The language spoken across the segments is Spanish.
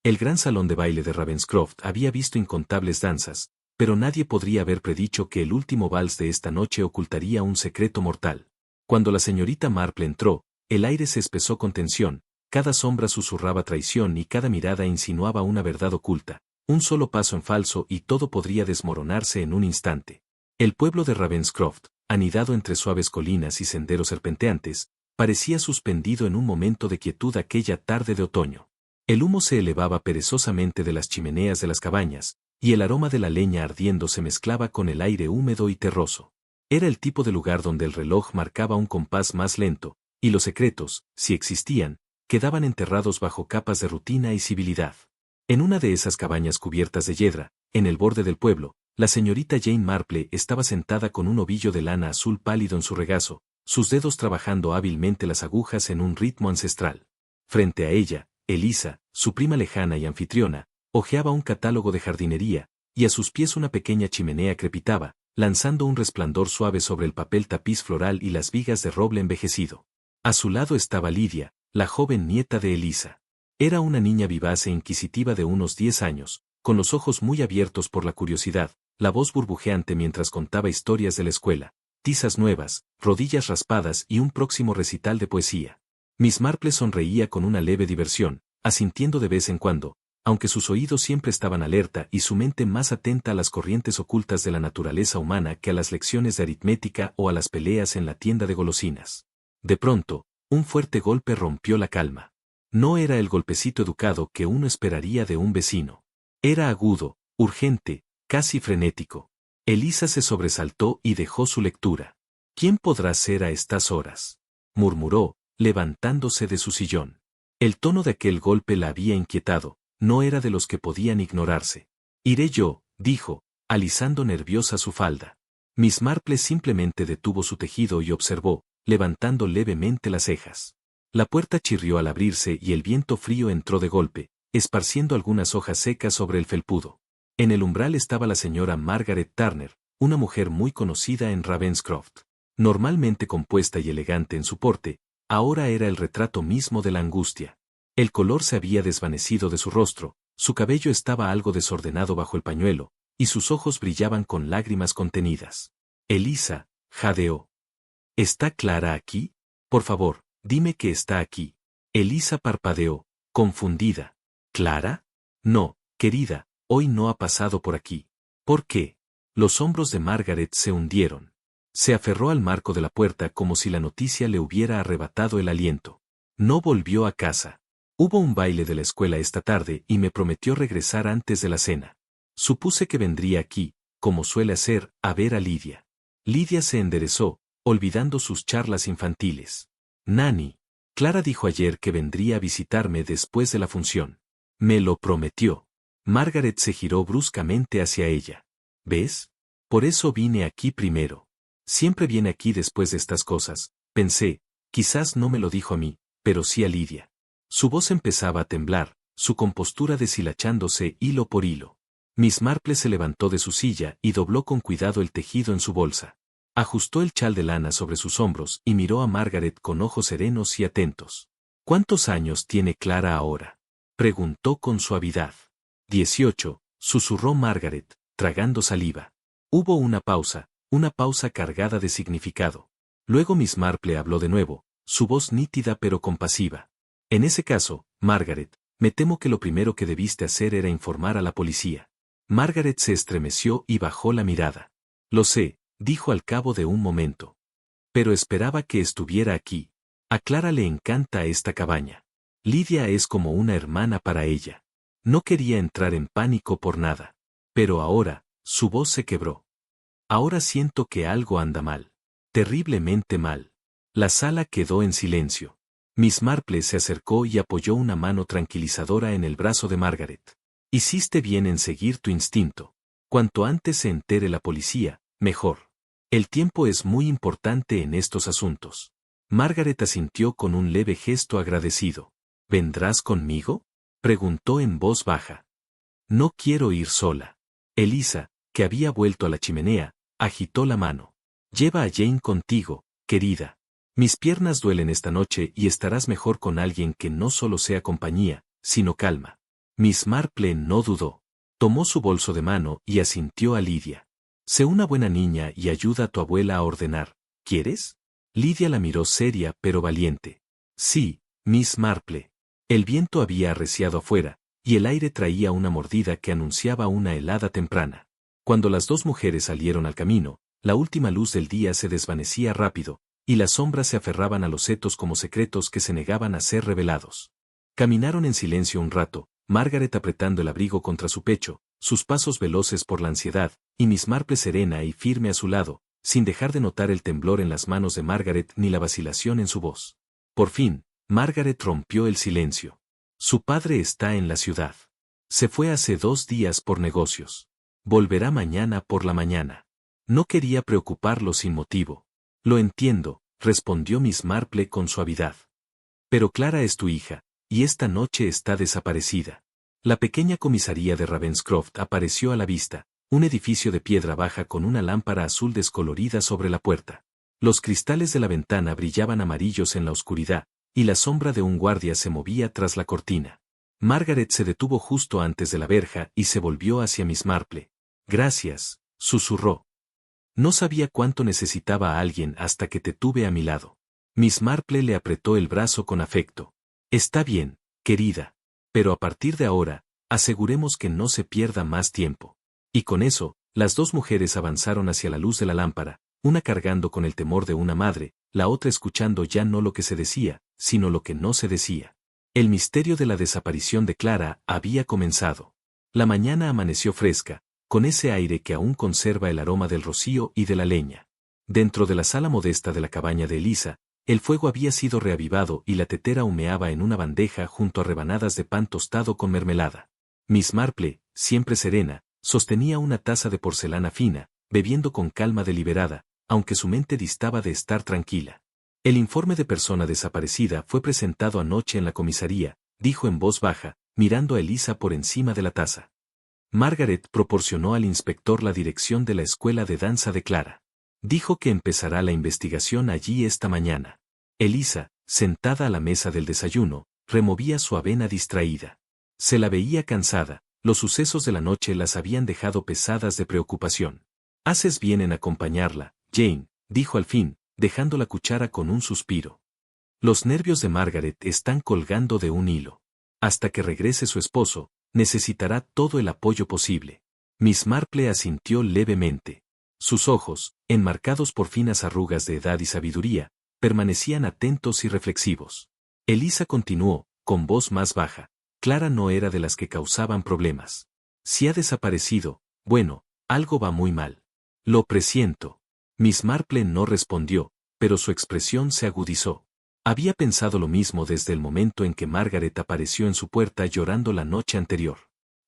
El gran salón de baile de Ravenscroft había visto incontables danzas, pero nadie podría haber predicho que el último vals de esta noche ocultaría un secreto mortal. Cuando la señorita Marple entró, el aire se espesó con tensión, cada sombra susurraba traición y cada mirada insinuaba una verdad oculta. Un solo paso en falso y todo podría desmoronarse en un instante. El pueblo de Ravenscroft, anidado entre suaves colinas y senderos serpenteantes, parecía suspendido en un momento de quietud aquella tarde de otoño. El humo se elevaba perezosamente de las chimeneas de las cabañas, y el aroma de la leña ardiendo se mezclaba con el aire húmedo y terroso. Era el tipo de lugar donde el reloj marcaba un compás más lento, y los secretos, si existían, quedaban enterrados bajo capas de rutina y civilidad. En una de esas cabañas cubiertas de yedra, en el borde del pueblo, la señorita Jane Marple estaba sentada con un ovillo de lana azul pálido en su regazo, sus dedos trabajando hábilmente las agujas en un ritmo ancestral. Frente a ella, Elisa, su prima lejana y anfitriona, hojeaba un catálogo de jardinería, y a sus pies una pequeña chimenea crepitaba, lanzando un resplandor suave sobre el papel tapiz floral y las vigas de roble envejecido. A su lado estaba Lidia, la joven nieta de Elisa. Era una niña vivaz e inquisitiva de unos 10 años, con los ojos muy abiertos por la curiosidad, la voz burbujeante mientras contaba historias de la escuela, tizas nuevas, rodillas raspadas y un próximo recital de poesía. Miss Marple sonreía con una leve diversión, asintiendo de vez en cuando, aunque sus oídos siempre estaban alerta y su mente más atenta a las corrientes ocultas de la naturaleza humana que a las lecciones de aritmética o a las peleas en la tienda de golosinas. De pronto, un fuerte golpe rompió la calma. No era el golpecito educado que uno esperaría de un vecino. Era agudo, urgente, casi frenético. Elisa se sobresaltó y dejó su lectura. ¿Quién podrá ser a estas horas?, murmuró, levantándose de su sillón. El tono de aquel golpe la había inquietado, no era de los que podían ignorarse. Iré yo, dijo, alisando nerviosa su falda. Miss Marple simplemente detuvo su tejido y observó, levantando levemente las cejas. La puerta chirrió al abrirse y el viento frío entró de golpe, esparciendo algunas hojas secas sobre el felpudo. En el umbral estaba la señora Margaret Turner, una mujer muy conocida en Ravenscroft. Normalmente compuesta y elegante en su porte, ahora era el retrato mismo de la angustia. El color se había desvanecido de su rostro, su cabello estaba algo desordenado bajo el pañuelo, y sus ojos brillaban con lágrimas contenidas. Elisa, jadeó. ¿Está Clara aquí? Por favor, dime que está aquí. Elisa parpadeó, confundida. ¿Clara? No, querida, hoy no ha pasado por aquí. ¿Por qué? Los hombros de Margaret se hundieron. Se aferró al marco de la puerta como si la noticia le hubiera arrebatado el aliento. No volvió a casa. Hubo un baile de la escuela esta tarde y me prometió regresar antes de la cena. Supuse que vendría aquí, como suele hacer, a ver a Lidia. Lidia se enderezó, olvidando sus charlas infantiles. Nanny, Clara dijo ayer que vendría a visitarme después de la función. Me lo prometió. Margaret se giró bruscamente hacia ella. ¿Ves? Por eso vine aquí primero. Siempre viene aquí después de estas cosas, pensé, quizás no me lo dijo a mí, pero sí a Lidia. Su voz empezaba a temblar, su compostura deshilachándose hilo por hilo. Miss Marple se levantó de su silla y dobló con cuidado el tejido en su bolsa. Ajustó el chal de lana sobre sus hombros y miró a Margaret con ojos serenos y atentos. ¿Cuántos años tiene Clara ahora?, preguntó con suavidad. 18, susurró Margaret, tragando saliva. Hubo una pausa cargada de significado. Luego Miss Marple habló de nuevo, su voz nítida pero compasiva. En ese caso, Margaret, me temo que lo primero que debiste hacer era informar a la policía. Margaret se estremeció y bajó la mirada. Lo sé, dijo al cabo de un momento. Pero esperaba que estuviera aquí. A Clara le encanta esta cabaña. Lidia es como una hermana para ella. No quería entrar en pánico por nada. Pero ahora, su voz se quebró. Ahora siento que algo anda mal. Terriblemente mal. La sala quedó en silencio. Miss Marple se acercó y apoyó una mano tranquilizadora en el brazo de Margaret. Hiciste bien en seguir tu instinto. Cuanto antes se entere la policía, mejor. El tiempo es muy importante en estos asuntos. Margaret asintió con un leve gesto agradecido. ¿Vendrás conmigo?, preguntó en voz baja. No quiero ir sola. Elisa, que había vuelto a la chimenea, agitó la mano. Lleva a Jane contigo, querida. Mis piernas duelen esta noche y estarás mejor con alguien que no solo sea compañía, sino calma. Miss Marple no dudó. Tomó su bolso de mano y asintió a Lidia. Sé una buena niña y ayuda a tu abuela a ordenar. ¿Quieres? Lidia la miró seria pero valiente. Sí, Miss Marple. El viento había arreciado afuera, y el aire traía una mordida que anunciaba una helada temprana. Cuando las dos mujeres salieron al camino, la última luz del día se desvanecía rápido, y las sombras se aferraban a los setos como secretos que se negaban a ser revelados. Caminaron en silencio un rato, Margaret apretando el abrigo contra su pecho, sus pasos veloces por la ansiedad, y Miss Marple serena y firme a su lado, sin dejar de notar el temblor en las manos de Margaret ni la vacilación en su voz. Por fin, Margaret rompió el silencio. Su padre está en la ciudad. Se fue hace 2 días por negocios. Volverá mañana por la mañana. No quería preocuparlo sin motivo. Lo entiendo, respondió Miss Marple con suavidad. Pero Clara es tu hija, y esta noche está desaparecida. La pequeña comisaría de Ravenscroft apareció a la vista, un edificio de piedra baja con una lámpara azul descolorida sobre la puerta. Los cristales de la ventana brillaban amarillos en la oscuridad, y la sombra de un guardia se movía tras la cortina. Margaret se detuvo justo antes de la verja y se volvió hacia Miss Marple. Gracias, susurró. No sabía cuánto necesitaba a alguien hasta que te tuve a mi lado. Miss Marple le apretó el brazo con afecto. Está bien, querida. Pero a partir de ahora, aseguremos que no se pierda más tiempo. Y con eso, las dos mujeres avanzaron hacia la luz de la lámpara, una cargando con el temor de una madre, la otra escuchando ya no lo que se decía, sino lo que no se decía. El misterio de la desaparición de Clara había comenzado. La mañana amaneció fresca, con ese aire que aún conserva el aroma del rocío y de la leña. Dentro de la sala modesta de la cabaña de Elisa, el fuego había sido reavivado y la tetera humeaba en una bandeja junto a rebanadas de pan tostado con mermelada. Miss Marple, siempre serena, sostenía una taza de porcelana fina, bebiendo con calma deliberada, aunque su mente distaba de estar tranquila. El informe de persona desaparecida fue presentado anoche en la comisaría, dijo en voz baja, mirando a Elisa por encima de la taza. Margaret proporcionó al inspector la dirección de la escuela de danza de Clara. Dijo que empezará la investigación allí esta mañana. Elisa, sentada a la mesa del desayuno, removía su avena distraída. Se la veía cansada, los sucesos de la noche las habían dejado pesadas de preocupación. Haces bien en acompañarla, Jane, dijo al fin, dejando la cuchara con un suspiro. Los nervios de Margaret están colgando de un hilo. Hasta que regrese su esposo, necesitará todo el apoyo posible. Miss Marple asintió levemente. Sus ojos, enmarcados por finas arrugas de edad y sabiduría, permanecían atentos y reflexivos. Elisa continuó, con voz más baja. Clara no era de las que causaban problemas. Si ha desaparecido, bueno, algo va muy mal. Lo presiento. Miss Marple no respondió, pero su expresión se agudizó. Había pensado lo mismo desde el momento en que Margaret apareció en su puerta llorando la noche anterior.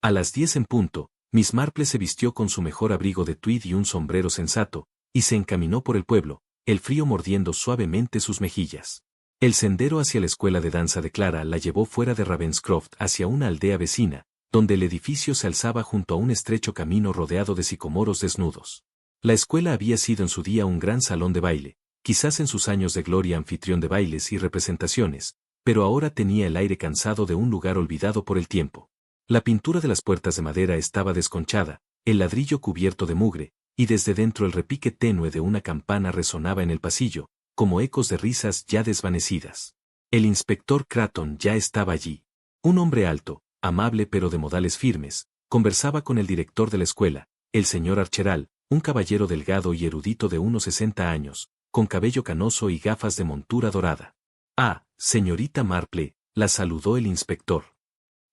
A las 10 en punto, Miss Marple se vistió con su mejor abrigo de tweed y un sombrero sensato, y se encaminó por el pueblo, el frío mordiendo suavemente sus mejillas. El sendero hacia la escuela de danza de Clara la llevó fuera de Ravenscroft hacia una aldea vecina, donde el edificio se alzaba junto a un estrecho camino rodeado de sicomoros desnudos. La escuela había sido en su día un gran salón de baile, quizás en sus años de gloria anfitrión de bailes y representaciones, pero ahora tenía el aire cansado de un lugar olvidado por el tiempo. La pintura de las puertas de madera estaba desconchada, el ladrillo cubierto de mugre, y desde dentro el repique tenue de una campana resonaba en el pasillo, como ecos de risas ya desvanecidas. El inspector Craton ya estaba allí. Un hombre alto, amable pero de modales firmes, conversaba con el director de la escuela, el señor Archeral, un caballero delgado y erudito de unos 60 años, con cabello canoso y gafas de montura dorada. Ah, señorita Marple, la saludó el inspector.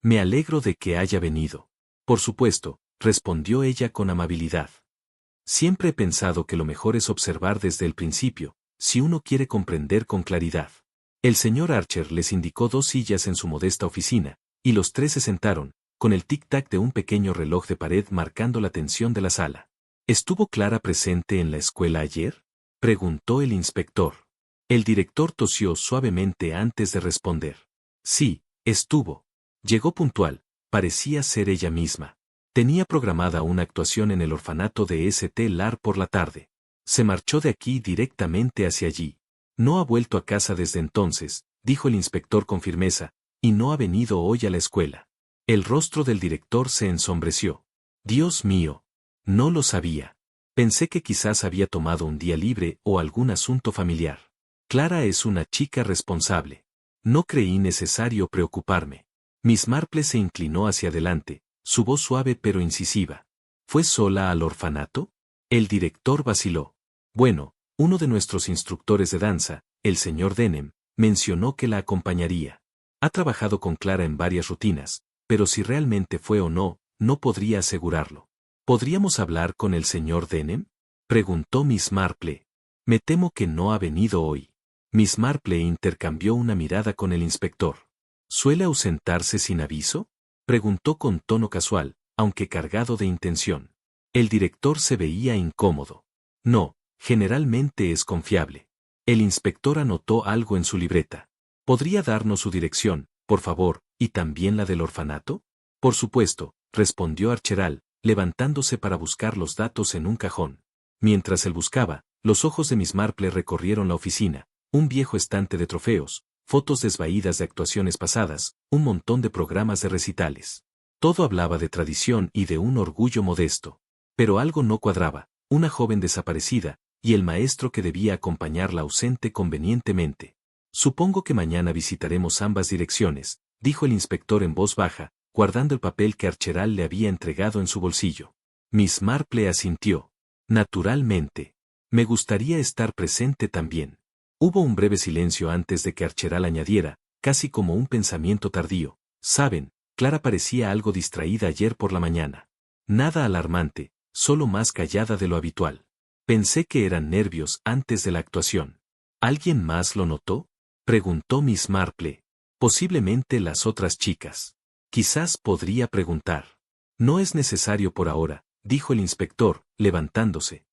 Me alegro de que haya venido. Por supuesto, respondió ella con amabilidad. Siempre he pensado que lo mejor es observar desde el principio, si uno quiere comprender con claridad. El señor Archer les indicó 2 sillas en su modesta oficina, y los 3 se sentaron, con el tic-tac de un pequeño reloj de pared marcando la tensión de la sala. ¿Estuvo Clara presente en la escuela ayer?, preguntó el inspector. El director tosió suavemente antes de responder. Sí, estuvo. Llegó puntual, parecía ser ella misma. Tenía programada una actuación en el orfanato de St. Lar por la tarde. Se marchó de aquí directamente hacia allí. No ha vuelto a casa desde entonces, dijo el inspector con firmeza, y no ha venido hoy a la escuela. El rostro del director se ensombreció. Dios mío. No lo sabía. Pensé que quizás había tomado un día libre o algún asunto familiar. Clara es una chica responsable. No creí necesario preocuparme. Miss Marple se inclinó hacia adelante, su voz suave pero incisiva. ¿Fue sola al orfanato? El director vaciló. Bueno, uno de nuestros instructores de danza, el señor Denham, mencionó que la acompañaría. Ha trabajado con Clara en varias rutinas, pero si realmente fue o no, no podría asegurarlo. ¿Podríamos hablar con el señor Denham? Preguntó Miss Marple. Me temo que no ha venido hoy. Miss Marple intercambió una mirada con el inspector. ¿Suele ausentarse sin aviso? Preguntó con tono casual, aunque cargado de intención. El director se veía incómodo. No, generalmente es confiable. El inspector anotó algo en su libreta. ¿Podría darnos su dirección, por favor, y también la del orfanato? Por supuesto, respondió Archeral, levantándose para buscar los datos en un cajón. Mientras él buscaba, los ojos de Miss Marple recorrieron la oficina, un viejo estante de trofeos, fotos desvaídas de actuaciones pasadas, un montón de programas de recitales. Todo hablaba de tradición y de un orgullo modesto. Pero algo no cuadraba, una joven desaparecida, y el maestro que debía acompañarla ausente convenientemente. Supongo que mañana visitaremos ambas direcciones, dijo el inspector en voz baja, guardando el papel que Archeral le había entregado en su bolsillo. Miss Marple asintió. Naturalmente. Me gustaría estar presente también. Hubo un breve silencio antes de que Archeral añadiera, casi como un pensamiento tardío. Saben, Clara parecía algo distraída ayer por la mañana. Nada alarmante, solo más callada de lo habitual. Pensé que eran nervios antes de la actuación. ¿Alguien más lo notó? Preguntó Miss Marple. Posiblemente las otras chicas. Quizás podría preguntar. No es necesario por ahora, dijo el inspector, levantándose.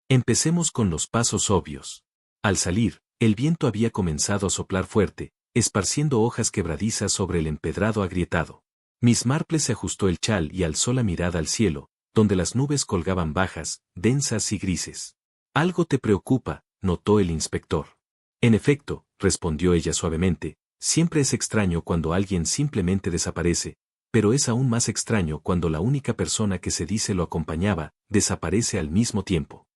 Empecemos con los pasos obvios. Al salir, el viento había comenzado a soplar fuerte, esparciendo hojas quebradizas sobre el empedrado agrietado. Miss Marple se ajustó el chal y alzó la mirada al cielo, donde las nubes colgaban bajas, densas y grises. Algo te preocupa, notó el inspector. En efecto, respondió ella suavemente, siempre es extraño cuando alguien simplemente desaparece, pero es aún más extraño cuando la única persona que se dice lo acompañaba, desaparece al mismo tiempo.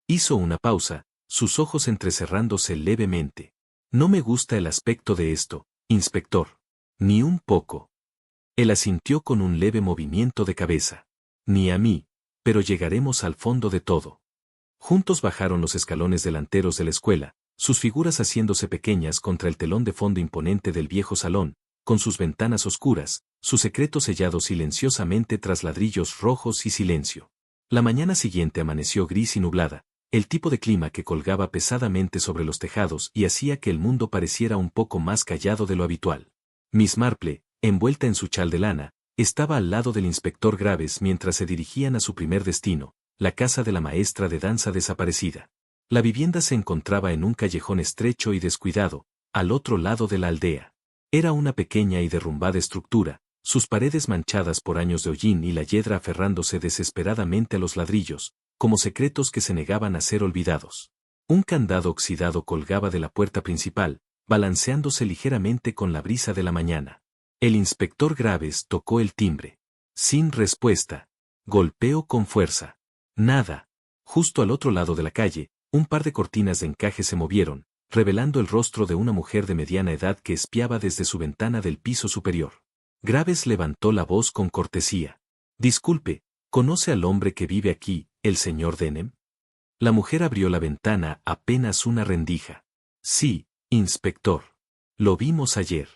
Hizo una pausa, sus ojos entrecerrándose levemente. No me gusta el aspecto de esto, inspector. Ni un poco. Él asintió con un leve movimiento de cabeza. Ni a mí, pero llegaremos al fondo de todo. Juntos bajaron los escalones delanteros de la escuela, sus figuras haciéndose pequeñas contra el telón de fondo imponente del viejo salón, con sus ventanas oscuras, su secreto sellado silenciosamente tras ladrillos rojos y silencio. La mañana siguiente amaneció gris y nublada, el tipo de clima que colgaba pesadamente sobre los tejados y hacía que el mundo pareciera un poco más callado de lo habitual. Miss Marple, envuelta en su chal de lana, estaba al lado del inspector Graves mientras se dirigían a su primer destino, la casa de la maestra de danza desaparecida. La vivienda se encontraba en un callejón estrecho y descuidado, al otro lado de la aldea. Era una pequeña y derrumbada estructura, sus paredes manchadas por años de hollín y la yedra aferrándose desesperadamente a los ladrillos, como secretos que se negaban a ser olvidados. Un candado oxidado colgaba de la puerta principal, balanceándose ligeramente con la brisa de la mañana. El inspector Graves tocó el timbre. Sin respuesta. Golpeó con fuerza. Nada. Justo al otro lado de la calle, un par de cortinas de encaje se movieron, revelando el rostro de una mujer de mediana edad que espiaba desde su ventana del piso superior. Graves levantó la voz con cortesía. Disculpe, ¿conoce al hombre que vive aquí, el señor Denham? La mujer abrió la ventana apenas una rendija. Sí, inspector. Lo vimos ayer.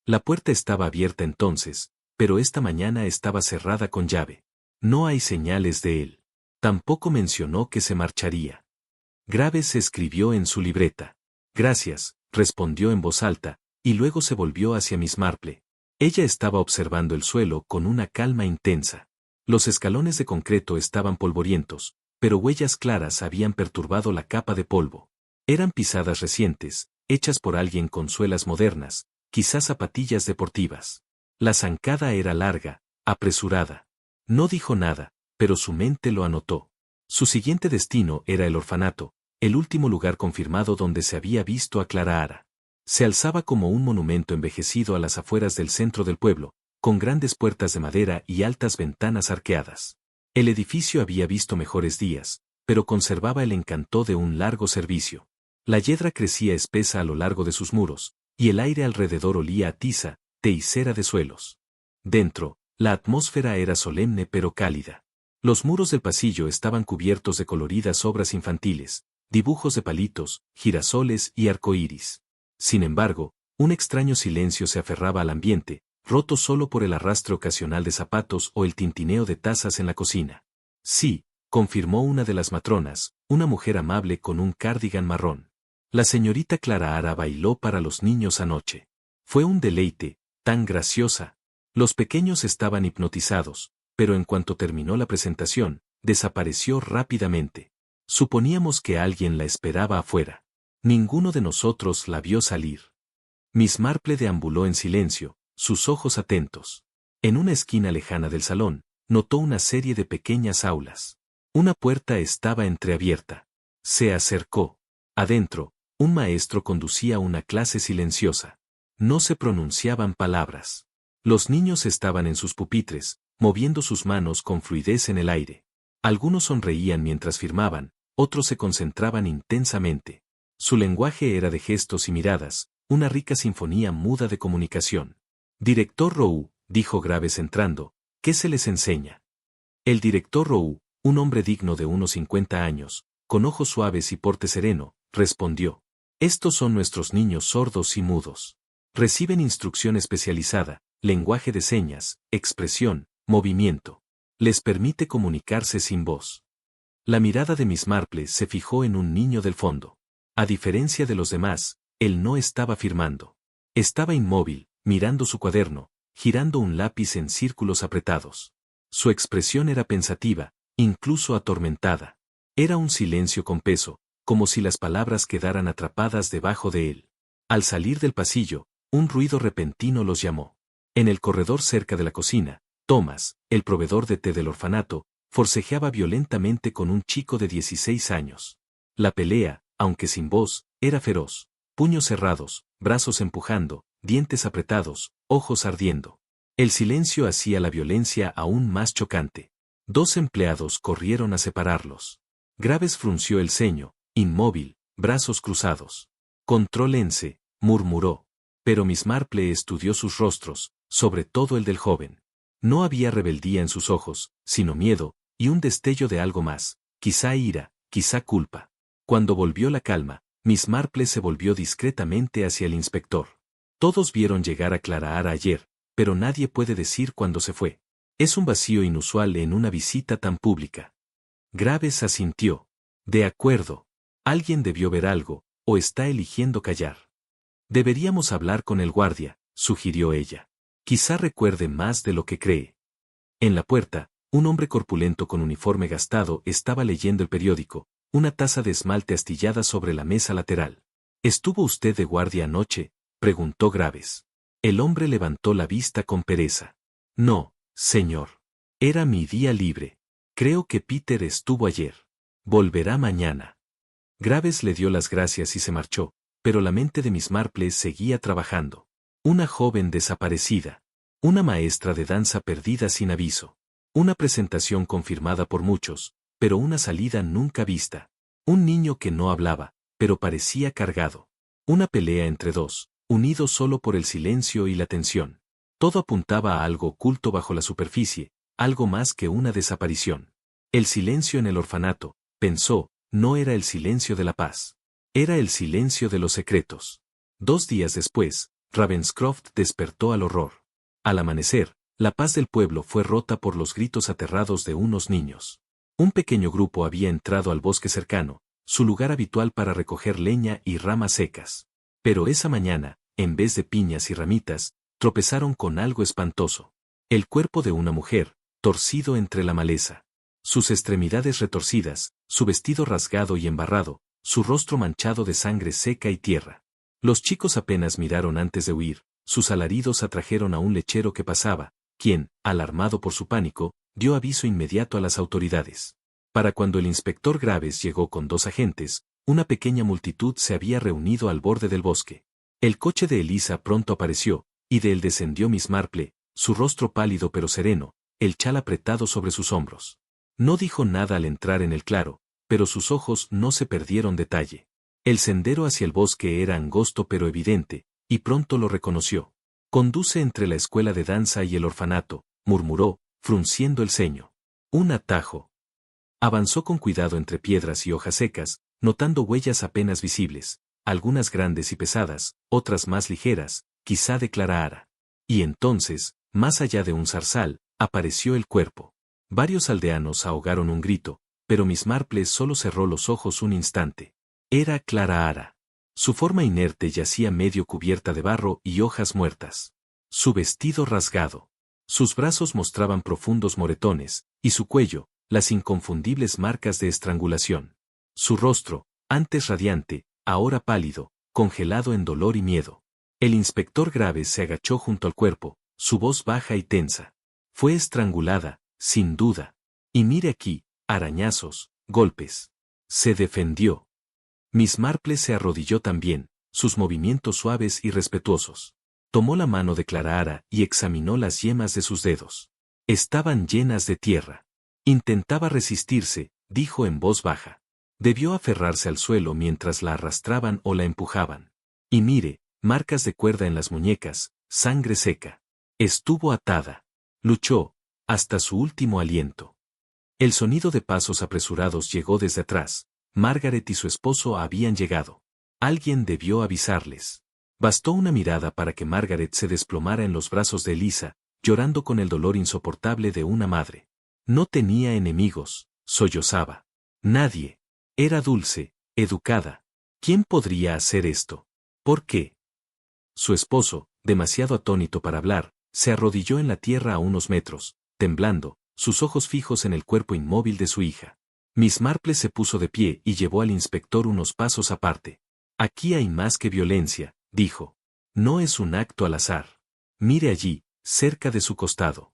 La puerta estaba abierta entonces, pero esta mañana estaba cerrada con llave. No hay señales de él. Tampoco mencionó que se marcharía. Graves escribió en su libreta. Gracias, respondió en voz alta, y luego se volvió hacia Miss Marple. Ella estaba observando el suelo con una calma intensa. Los escalones de concreto estaban polvorientos, pero huellas claras habían perturbado la capa de polvo. Eran pisadas recientes, hechas por alguien con suelas modernas, quizás zapatillas deportivas. La zancada era larga, apresurada. No dijo nada, pero su mente lo anotó. Su siguiente destino era el orfanato, el último lugar confirmado donde se había visto a Clara Ara. Se alzaba como un monumento envejecido a las afueras del centro del pueblo, con grandes puertas de madera y altas ventanas arqueadas. El edificio había visto mejores días, pero conservaba el encanto de un largo servicio. La hiedra crecía espesa a lo largo de sus muros, y el aire alrededor olía a tiza, té y cera de suelos. Dentro, la atmósfera era solemne pero cálida. Los muros del pasillo estaban cubiertos de coloridas obras infantiles, dibujos de palitos, girasoles y arcoíris. Sin embargo, un extraño silencio se aferraba al ambiente, roto solo por el arrastre ocasional de zapatos o el tintineo de tazas en la cocina. Sí, confirmó una de las matronas, una mujer amable con un cardigan marrón. La señorita Clara Ara bailó para los niños anoche. Fue un deleite, tan graciosa. Los pequeños estaban hipnotizados, pero en cuanto terminó la presentación, desapareció rápidamente. Suponíamos que alguien la esperaba afuera. Ninguno de nosotros la vio salir. Miss Marple deambuló en silencio, sus ojos atentos. En una esquina lejana del salón, notó una serie de pequeñas aulas. Una puerta estaba entreabierta. Se acercó. Adentro, un maestro conducía una clase silenciosa. No se pronunciaban palabras. Los niños estaban en sus pupitres, moviendo sus manos con fluidez en el aire. Algunos sonreían mientras firmaban, otros se concentraban intensamente. Su lenguaje era de gestos y miradas, una rica sinfonía muda de comunicación. Director Roux, dijo Graves entrando, ¿qué se les enseña? El director Roux, un hombre digno de unos 50 años, con ojos suaves y porte sereno, respondió. Estos son nuestros niños sordos y mudos. Reciben instrucción especializada, lenguaje de señas, expresión, movimiento. Les permite comunicarse sin voz. La mirada de Miss Marple se fijó en un niño del fondo. A diferencia de los demás, él no estaba firmando. Estaba inmóvil, mirando su cuaderno, girando un lápiz en círculos apretados. Su expresión era pensativa, incluso atormentada. Era un silencio con peso, como si las palabras quedaran atrapadas debajo de él. Al salir del pasillo, un ruido repentino los llamó. En el corredor cerca de la cocina, Thomas, el proveedor de té del orfanato, forcejeaba violentamente con un chico de 16 años. La pelea, aunque sin voz, era feroz. Puños cerrados, brazos empujando, dientes apretados, ojos ardiendo. El silencio hacía la violencia aún más chocante. 2 empleados corrieron a separarlos. Graves frunció el ceño, inmóvil, brazos cruzados. Contrólense, murmuró. Pero Miss Marple estudió sus rostros, sobre todo el del joven. No había rebeldía en sus ojos, sino miedo, y un destello de algo más, quizá ira, quizá culpa. Cuando volvió la calma, Miss Marple se volvió discretamente hacia el inspector. Todos vieron llegar a Clara Ara ayer, pero nadie puede decir cuándo se fue. Es un vacío inusual en una visita tan pública. Graves asintió. De acuerdo. Alguien debió ver algo, o está eligiendo callar. Deberíamos hablar con el guardia, sugirió ella. Quizá recuerde más de lo que cree. En la puerta, un hombre corpulento con uniforme gastado estaba leyendo el periódico, una taza de esmalte astillada sobre la mesa lateral. ¿Estuvo usted de guardia anoche?, preguntó Graves. El hombre levantó la vista con pereza. No, señor. Era mi día libre. Creo que Peter estuvo ayer. Volverá mañana. Graves le dio las gracias y se marchó, pero la mente de Miss Marple seguía trabajando. Una joven desaparecida. Una maestra de danza perdida sin aviso. Una presentación confirmada por muchos, pero una salida nunca vista. Un niño que no hablaba, pero parecía cargado. Una pelea entre dos, unidos solo por el silencio y la tensión. Todo apuntaba a algo oculto bajo la superficie, algo más que una desaparición. El silencio en el orfanato, pensó, no era el silencio de la paz. Era el silencio de los secretos. 2 días después, Ravenscroft despertó al horror. Al amanecer, la paz del pueblo fue rota por los gritos aterrados de unos niños. Un pequeño grupo había entrado al bosque cercano, su lugar habitual para recoger leña y ramas secas. Pero esa mañana, en vez de piñas y ramitas, tropezaron con algo espantoso. El cuerpo de una mujer, torcido entre la maleza. Sus extremidades retorcidas, su vestido rasgado y embarrado, su rostro manchado de sangre seca y tierra. Los chicos apenas miraron antes de huir, sus alaridos atrajeron a un lechero que pasaba, quien, alarmado por su pánico, dio aviso inmediato a las autoridades. Para cuando el inspector Graves llegó con 2 agentes, una pequeña multitud se había reunido al borde del bosque. El coche de Elisa pronto apareció, y de él descendió Miss Marple, su rostro pálido pero sereno, el chal apretado sobre sus hombros. No dijo nada al entrar en el claro, pero sus ojos no se perdieron detalle. El sendero hacia el bosque era angosto pero evidente, y pronto lo reconoció. Conduce entre la escuela de danza y el orfanato, murmuró, frunciendo el ceño. Un atajo. Avanzó con cuidado entre piedras y hojas secas, notando huellas apenas visibles, algunas grandes y pesadas, otras más ligeras, quizá de Clara. Y entonces, más allá de un zarzal, apareció el cuerpo. Varios aldeanos ahogaron un grito, pero Miss Marple solo cerró los ojos un instante. Era Clara. Su forma inerte yacía medio cubierta de barro y hojas muertas. Su vestido rasgado. Sus brazos mostraban profundos moretones, y su cuello, las inconfundibles marcas de estrangulación. Su rostro, antes radiante, ahora pálido, congelado en dolor y miedo. El inspector Graves se agachó junto al cuerpo, su voz baja y tensa. Fue estrangulada, sin duda. Y mire aquí, arañazos, golpes. Se defendió. Miss Marple se arrodilló también, sus movimientos suaves y respetuosos. Tomó la mano de Clara y examinó las yemas de sus dedos. Estaban llenas de tierra. Intentaba resistirse, dijo en voz baja. Debió aferrarse al suelo mientras la arrastraban o la empujaban. Y mire, marcas de cuerda en las muñecas, sangre seca. Estuvo atada. Luchó, hasta su último aliento. El sonido de pasos apresurados llegó desde atrás. Margaret y su esposo habían llegado. Alguien debió avisarles. Bastó una mirada para que Margaret se desplomara en los brazos de Elisa, llorando con el dolor insoportable de una madre. No tenía enemigos, sollozaba. Nadie. Era dulce, educada. ¿Quién podría hacer esto? ¿Por qué? Su esposo, demasiado atónito para hablar, se arrodilló en la tierra a unos metros, temblando, sus ojos fijos en el cuerpo inmóvil de su hija. Miss Marple se puso de pie y llevó al inspector unos pasos aparte. Aquí hay más que violencia, dijo. No es un acto al azar. Mire allí, cerca de su costado.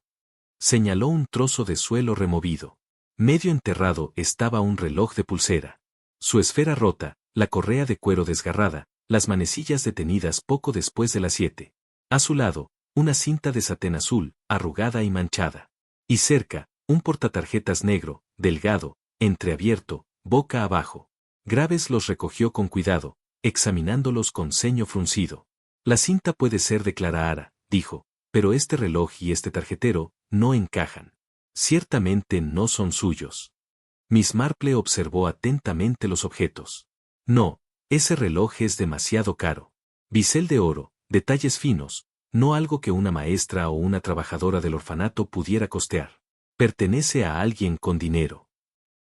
Señaló un trozo de suelo removido. Medio enterrado estaba un reloj de pulsera. Su esfera rota, la correa de cuero desgarrada, las manecillas detenidas poco después de las 7. A su lado, una cinta de satén azul, arrugada y manchada. Y cerca, un portatarjetas negro, delgado, entreabierto, boca abajo. Graves los recogió con cuidado, examinándolos con ceño fruncido. La cinta puede ser de Clara, dijo, pero este reloj y este tarjetero no encajan. Ciertamente no son suyos. Miss Marple observó atentamente los objetos. No, ese reloj es demasiado caro. Bisel de oro, detalles finos, no algo que una maestra o una trabajadora del orfanato pudiera costear. Pertenece a alguien con dinero.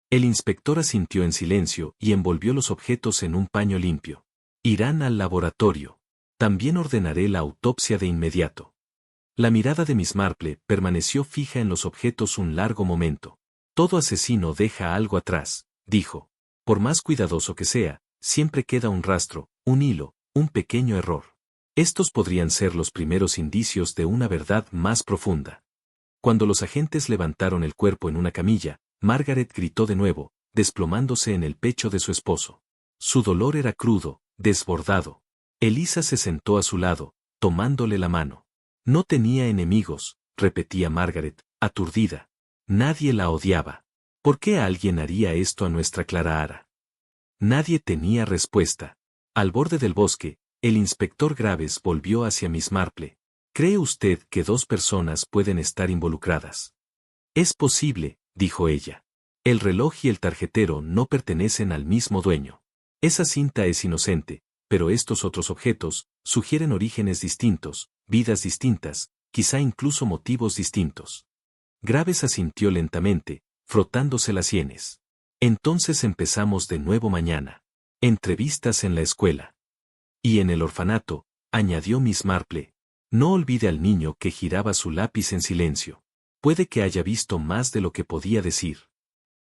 El inspector asintió en silencio y envolvió los objetos en un paño limpio. Irán al laboratorio. También ordenaré la autopsia de inmediato. La mirada de Miss Marple permaneció fija en los objetos un largo momento. Todo asesino deja algo atrás, dijo. Por más cuidadoso que sea, siempre queda un rastro, un hilo, un pequeño error. Estos podrían ser los primeros indicios de una verdad más profunda. Cuando los agentes levantaron el cuerpo en una camilla, Margaret gritó de nuevo, desplomándose en el pecho de su esposo. Su dolor era crudo, desbordado. Elisa se sentó a su lado, tomándole la mano. No tenía enemigos, repetía Margaret, aturdida. Nadie la odiaba. ¿Por qué alguien haría esto a nuestra Clara? Nadie tenía respuesta. Al borde del bosque, el inspector Graves volvió hacia Miss Marple. ¿Cree usted que dos personas pueden estar involucradas? Es posible, dijo ella. El reloj y el tarjetero no pertenecen al mismo dueño. Esa cinta es inocente, pero estos otros objetos sugieren orígenes distintos, vidas distintas, quizá incluso motivos distintos. Graves asintió lentamente, frotándose las sienes. Entonces empezamos de nuevo mañana. Entrevistas en la escuela. Y en el orfanato, añadió Miss Marple. No olvide al niño que giraba su lápiz en silencio. Puede que haya visto más de lo que podía decir.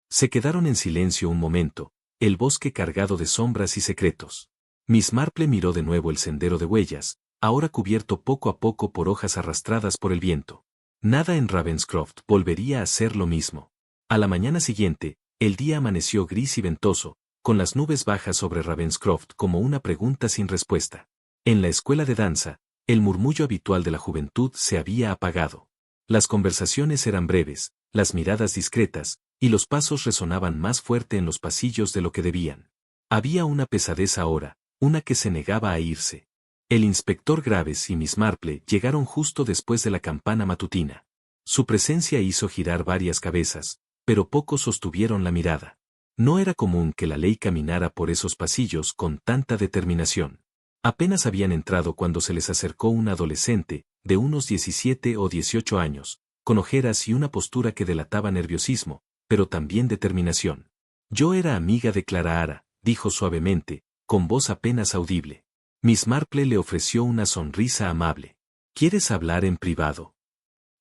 Se quedaron en silencio un momento, el bosque cargado de sombras y secretos. Miss Marple miró de nuevo el sendero de huellas, ahora cubierto poco a poco por hojas arrastradas por el viento. Nada en Ravenscroft volvería a ser lo mismo. A la mañana siguiente, el día amaneció gris y ventoso, con las nubes bajas sobre Ravenscroft como una pregunta sin respuesta. En la escuela de danza, El murmullo habitual de la juventud se había apagado. Las conversaciones eran breves, las miradas discretas, y los pasos resonaban más fuerte en los pasillos de lo que debían. Había una pesadez ahora, una que se negaba a irse. El inspector Graves y Miss Marple llegaron justo después de la campana matutina. Su presencia hizo girar varias cabezas, pero pocos sostuvieron la mirada. No era común que la ley caminara por esos pasillos con tanta determinación. Apenas habían entrado cuando se les acercó un adolescente, de unos 17 o 18 años, con ojeras y una postura que delataba nerviosismo, pero también determinación. Yo era amiga de Clara Hara, dijo suavemente, con voz apenas audible. Miss Marple le ofreció una sonrisa amable. ¿Quieres hablar en privado?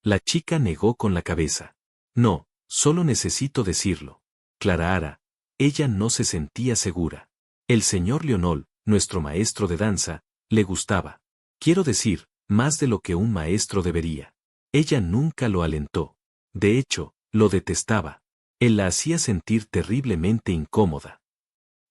La chica negó con la cabeza. No, solo necesito decirlo. Clara Hara. Ella no se sentía segura. El señor Lionel, nuestro maestro de danza, le gustaba. Quiero decir, más de lo que un maestro debería. Ella nunca lo alentó. De hecho, lo detestaba. Él la hacía sentir terriblemente incómoda.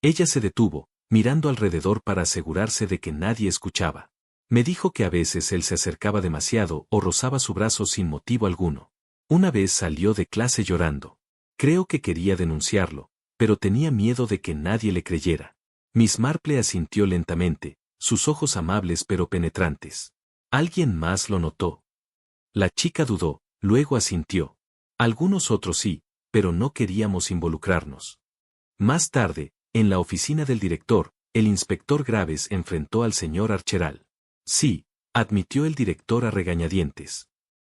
Ella se detuvo, mirando alrededor para asegurarse de que nadie escuchaba. Me dijo que a veces él se acercaba demasiado o rozaba su brazo sin motivo alguno. Una vez salió de clase llorando. Creo que quería denunciarlo, pero tenía miedo de que nadie le creyera. Miss Marple asintió lentamente, sus ojos amables pero penetrantes. ¿Alguien más lo notó? La chica dudó, luego asintió. Algunos otros sí, pero no queríamos involucrarnos. Más tarde, en la oficina del director, el inspector Graves enfrentó al señor Archeral. Sí, admitió el director a regañadientes.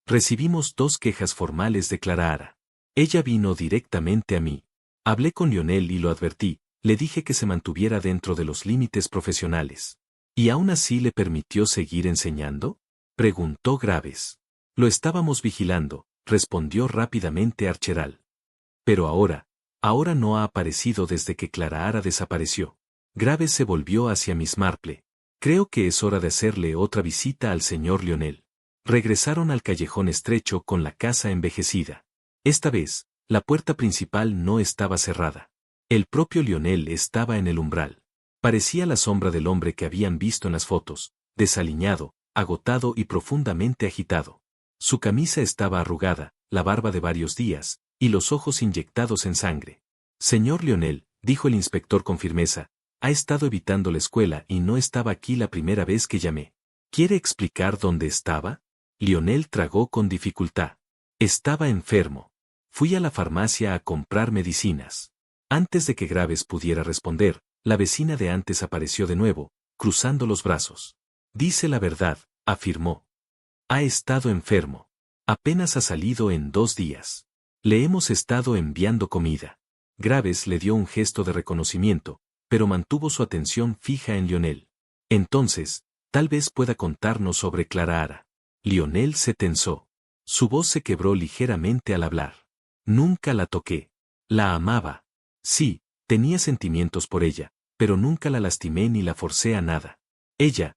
Recibimos 2 quejas formales de Clara Hara. Ella vino directamente a mí. Hablé con Lionel y lo advertí, le dije que se mantuviera dentro de los límites profesionales. ¿Y aún así le permitió seguir enseñando? Preguntó Graves. Lo estábamos vigilando, respondió rápidamente Archeral. Pero ahora no ha aparecido desde que Clara Hara desapareció. Graves se volvió hacia Miss Marple. Creo que es hora de hacerle otra visita al señor Lionel. Regresaron al callejón estrecho con la casa envejecida. Esta vez, la puerta principal no estaba cerrada. El propio Lionel estaba en el umbral. Parecía la sombra del hombre que habían visto en las fotos, desaliñado, agotado y profundamente agitado. Su camisa estaba arrugada, la barba de varios días, y los ojos inyectados en sangre. Señor Lionel, dijo el inspector con firmeza, ha estado evitando la escuela y no estaba aquí la primera vez que llamé. ¿Quiere explicar dónde estaba? Lionel tragó con dificultad. Estaba enfermo. Fui a la farmacia a comprar medicinas. Antes de que Graves pudiera responder, la vecina de antes apareció de nuevo, cruzando los brazos. Dice la verdad, afirmó. Ha estado enfermo. Apenas ha salido en 2 días. Le hemos estado enviando comida. Graves le dio un gesto de reconocimiento, pero mantuvo su atención fija en Lionel. Entonces, tal vez pueda contarnos sobre Clara Hara. Lionel se tensó. Su voz se quebró ligeramente al hablar. Nunca la toqué. La amaba. Sí, tenía sentimientos por ella, pero nunca la lastimé ni la forcé a nada. Ella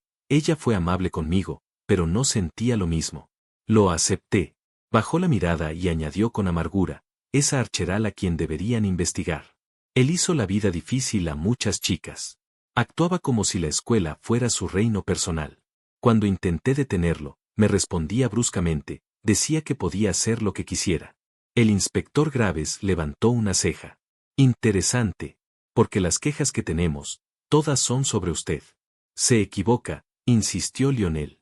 fue amable conmigo, pero no sentía lo mismo. Lo acepté. Bajó la mirada y añadió con amargura, esa Archeral a quien deberían investigar. Él hizo la vida difícil a muchas chicas. Actuaba como si la escuela fuera su reino personal. Cuando intenté detenerlo, me respondía bruscamente, decía que podía hacer lo que quisiera. El inspector Graves levantó una ceja. Interesante, porque las quejas que tenemos, todas son sobre usted. Se equivoca, insistió Lionel.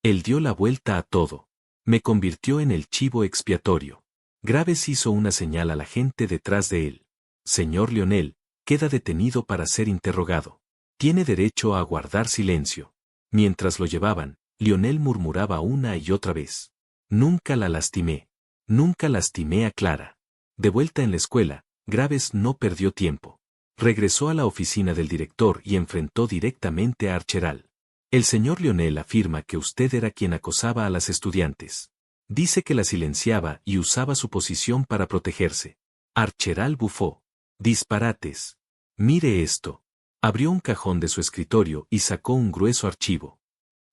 Él dio la vuelta a todo. Me convirtió en el chivo expiatorio. Graves hizo una señal a la gente detrás de él. Señor Lionel, queda detenido para ser interrogado. Tiene derecho a guardar silencio. Mientras lo llevaban, Lionel murmuraba una y otra vez. Nunca la lastimé. Nunca lastimé a Clara. De vuelta en la escuela, Graves no perdió tiempo. Regresó a la oficina del director y enfrentó directamente a Archeral. El señor Lionel afirma que usted era quien acosaba a las estudiantes. Dice que la silenciaba y usaba su posición para protegerse. Archeral bufó. Disparates. Mire esto. Abrió un cajón de su escritorio y sacó un grueso archivo.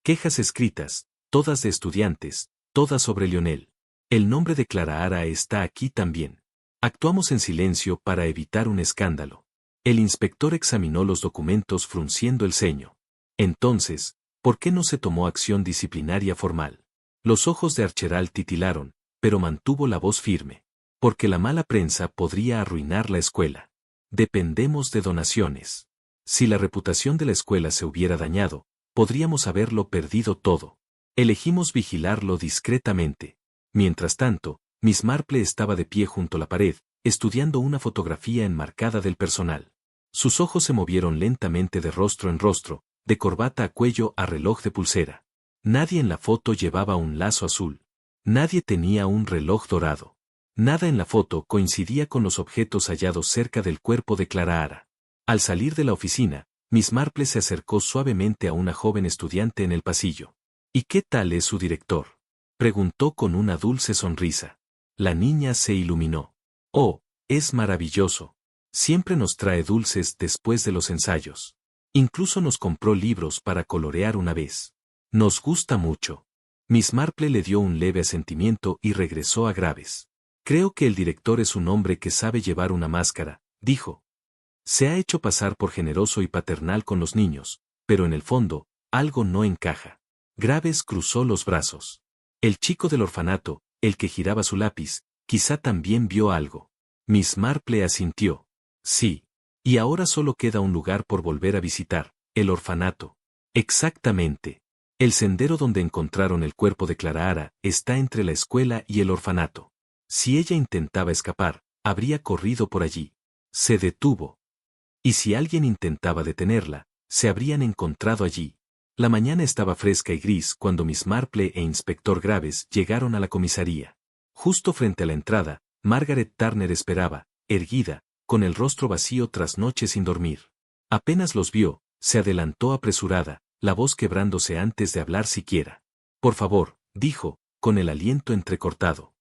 Quejas escritas, todas de estudiantes, todas sobre Lionel. El nombre de Clara Hara está aquí también. Actuamos en silencio para evitar un escándalo. El inspector examinó los documentos frunciendo el ceño. Entonces, ¿Por qué no se tomó acción disciplinaria formal? Los ojos de Archeral titilaron, pero mantuvo la voz firme. Porque la mala prensa podría arruinar la escuela. Dependemos de donaciones. Si la reputación de la escuela se hubiera dañado, podríamos haberlo perdido todo. Elegimos vigilarlo discretamente. Mientras tanto, Miss Marple estaba de pie junto a la pared, estudiando una fotografía enmarcada del personal. Sus ojos se movieron lentamente de rostro en rostro, de corbata a cuello a reloj de pulsera. Nadie en la foto llevaba un lazo azul. Nadie tenía un reloj dorado. Nada en la foto coincidía con los objetos hallados cerca del cuerpo de Clara Hara. Al salir de la oficina, Miss Marple se acercó suavemente a una joven estudiante en el pasillo. ¿Y qué tal es su director?, preguntó con una dulce sonrisa. La niña se iluminó. Oh, es maravilloso. Siempre nos trae dulces después de los ensayos. Incluso nos compró libros para colorear una vez. Nos gusta mucho. Miss Marple le dio un leve asentimiento y regresó a Graves. Creo que el director es un hombre que sabe llevar una máscara, dijo. Se ha hecho pasar por generoso y paternal con los niños, pero en el fondo, algo no encaja. Graves cruzó los brazos. El chico del orfanato, el que giraba su lápiz, quizá también vio algo. Miss Marple asintió. Sí. Y ahora solo queda un lugar por volver a visitar, el orfanato. Exactamente. El sendero donde encontraron el cuerpo de Clara Hara está entre la escuela y el orfanato. Si ella intentaba escapar, habría corrido por allí. Se detuvo. Y si alguien intentaba detenerla, se habrían encontrado allí. La mañana estaba fresca y gris cuando Miss Marple e Inspector Graves llegaron a la comisaría. Justo frente a la entrada, Margaret Turner esperaba, erguida, con el rostro vacío tras noches sin dormir. Apenas los vio, se adelantó apresurada, la voz quebrándose antes de hablar siquiera. Por favor, dijo, con el aliento entrecortado.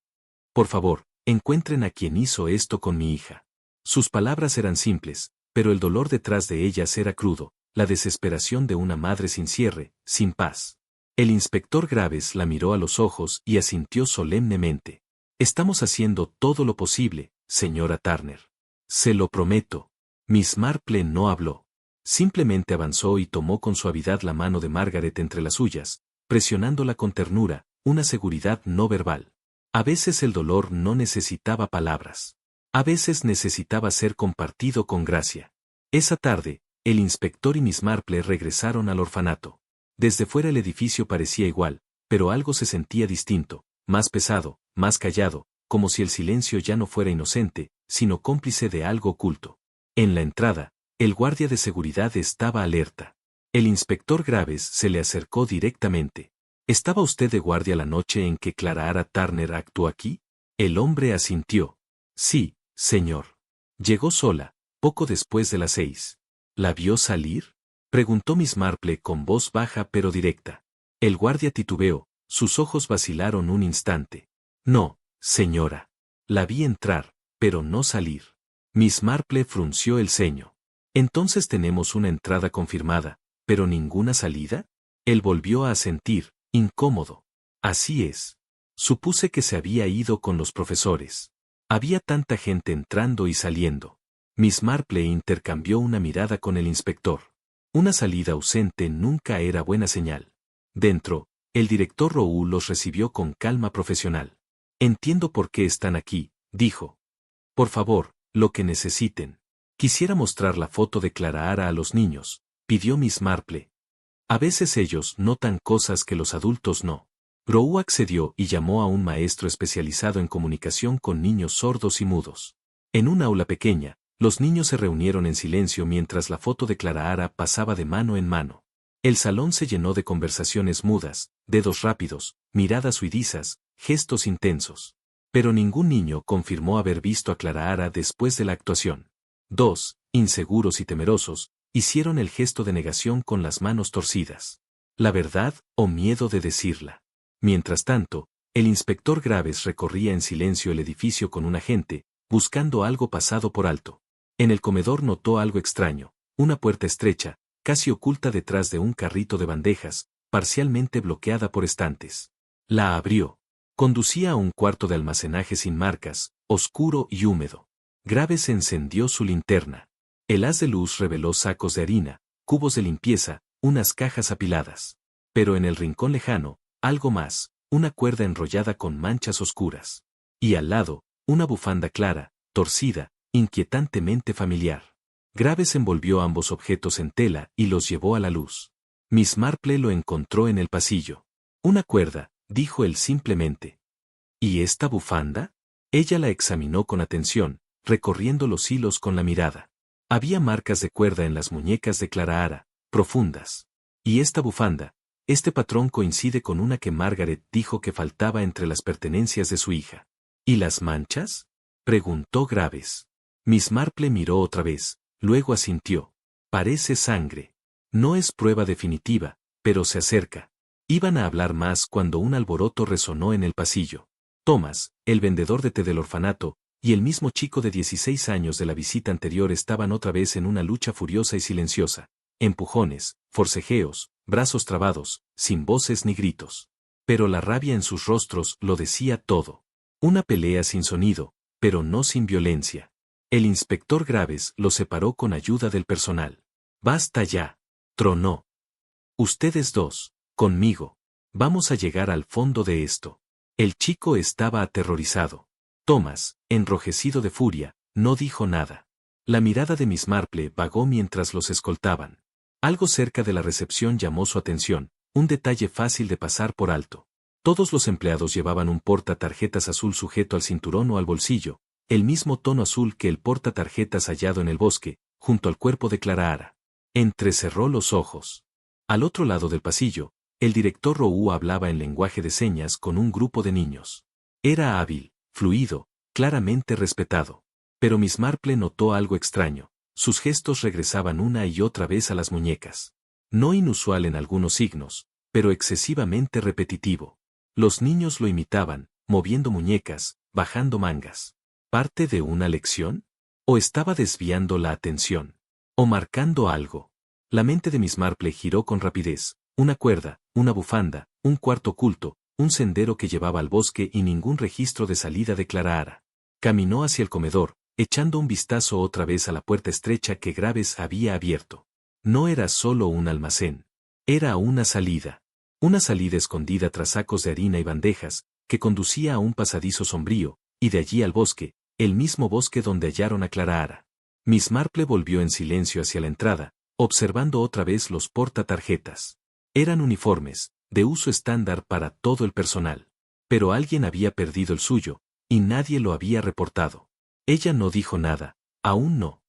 Por favor, encuentren a quien hizo esto con mi hija. Sus palabras eran simples, pero el dolor detrás de ellas era crudo, la desesperación de una madre sin cierre, sin paz. El inspector Graves la miró a los ojos y asintió solemnemente. Estamos haciendo todo lo posible, señora Turner. Se lo prometo. Miss Marple no habló. Simplemente avanzó y tomó con suavidad la mano de Margaret entre las suyas, presionándola con ternura, una seguridad no verbal. A veces el dolor no necesitaba palabras. A veces necesitaba ser compartido con gracia. Esa tarde, el inspector y Miss Marple regresaron al orfanato. Desde fuera el edificio parecía igual, pero algo se sentía distinto, más pesado, más callado, como si el silencio ya no fuera inocente, sino cómplice de algo oculto. En la entrada, el guardia de seguridad estaba alerta. El inspector Graves se le acercó directamente. ¿Estaba usted de guardia la noche en que Clara Hara Turner actuó aquí? El hombre asintió. Sí, señor. Llegó sola, poco después de las 6. ¿La vio salir?, preguntó Miss Marple con voz baja pero directa. El guardia titubeó, sus ojos vacilaron un instante. No, señora. La vi entrar, pero no salir. Miss Marple frunció el ceño. Entonces tenemos una entrada confirmada, pero ninguna salida. Él volvió a asentir, incómodo. Así es. Supuse que se había ido con los profesores. Había tanta gente entrando y saliendo. Miss Marple intercambió una mirada con el inspector. Una salida ausente nunca era buena señal. Dentro, el director Roux los recibió con calma profesional. Entiendo por qué están aquí, dijo. Por favor, lo que necesiten. Quisiera mostrar la foto de Clara Hara a los niños, pidió Miss Marple. A veces ellos notan cosas que los adultos no. Roux accedió y llamó a un maestro especializado en comunicación con niños sordos y mudos. En un aula pequeña, los niños se reunieron en silencio mientras la foto de Clara Hara pasaba de mano en mano. El salón se llenó de conversaciones mudas, dedos rápidos, miradas huidizas, gestos intensos. Pero ningún niño confirmó haber visto a Clara Hara después de la actuación. 2, inseguros y temerosos, hicieron el gesto de negación con las manos torcidas. La verdad o miedo de decirla. Mientras tanto, el inspector Graves recorría en silencio el edificio con un agente, buscando algo pasado por alto. En el comedor notó algo extraño, una puerta estrecha, casi oculta detrás de un carrito de bandejas, parcialmente bloqueada por estantes. La abrió. Conducía a un cuarto de almacenaje sin marcas, oscuro y húmedo. Graves encendió su linterna. El haz de luz reveló sacos de harina, cubos de limpieza, unas cajas apiladas. Pero en el rincón lejano, algo más, una cuerda enrollada con manchas oscuras. Y al lado, una bufanda clara, torcida, inquietantemente familiar. Graves envolvió ambos objetos en tela y los llevó a la luz. Miss Marple lo encontró en el pasillo. Una cuerda, dijo él simplemente. ¿Y esta bufanda? Ella la examinó con atención, recorriendo los hilos con la mirada. Había marcas de cuerda en las muñecas de Clara Ara, profundas. ¿Y esta bufanda? Este patrón coincide con una que Margaret dijo que faltaba entre las pertenencias de su hija. ¿Y las manchas? Preguntó Graves. Miss Marple miró otra vez, luego asintió. Parece sangre. No es prueba definitiva, pero se acerca. Iban a hablar más cuando un alboroto resonó en el pasillo. Thomas, el vendedor de té del orfanato, y el mismo chico de 16 años de la visita anterior estaban otra vez en una lucha furiosa y silenciosa. Empujones, forcejeos, brazos trabados, sin voces ni gritos. Pero la rabia en sus rostros lo decía todo. Una pelea sin sonido, pero no sin violencia. El inspector Graves los separó con ayuda del personal. «Basta ya», tronó. «Ustedes dos, conmigo. Vamos a llegar al fondo de esto». El chico estaba aterrorizado. Thomas, enrojecido de furia, no dijo nada. La mirada de Miss Marple vagó mientras los escoltaban. Algo cerca de la recepción llamó su atención, un detalle fácil de pasar por alto. Todos los empleados llevaban un portatarjetas azul sujeto al cinturón o al bolsillo, el mismo tono azul que el portatarjetas hallado en el bosque, junto al cuerpo de Clara Ara. Entrecerró los ojos. Al otro lado del pasillo, el director Roux hablaba en lenguaje de señas con un grupo de niños. Era hábil, fluido, claramente respetado. Pero Miss Marple notó algo extraño. Sus gestos regresaban una y otra vez a las muñecas. No inusual en algunos signos, pero excesivamente repetitivo. Los niños lo imitaban, moviendo muñecas, bajando mangas. ¿Parte de una lección? ¿O estaba desviando la atención? ¿O marcando algo? La mente de Miss Marple giró con rapidez. Una cuerda, una bufanda, un cuarto oculto, un sendero que llevaba al bosque y ningún registro de salida de Clara Ara. Caminó hacia el comedor, echando un vistazo otra vez a la puerta estrecha que Graves había abierto. No era solo un almacén. Era una salida. Una salida escondida tras sacos de harina y bandejas, que conducía a un pasadizo sombrío, y de allí al bosque, el mismo bosque donde hallaron a Clara Ara. Miss Marple volvió en silencio hacia la entrada, observando otra vez los portatarjetas. Eran uniformes, de uso estándar para todo el personal. Pero alguien había perdido el suyo, y nadie lo había reportado. Ella no dijo nada, aún no.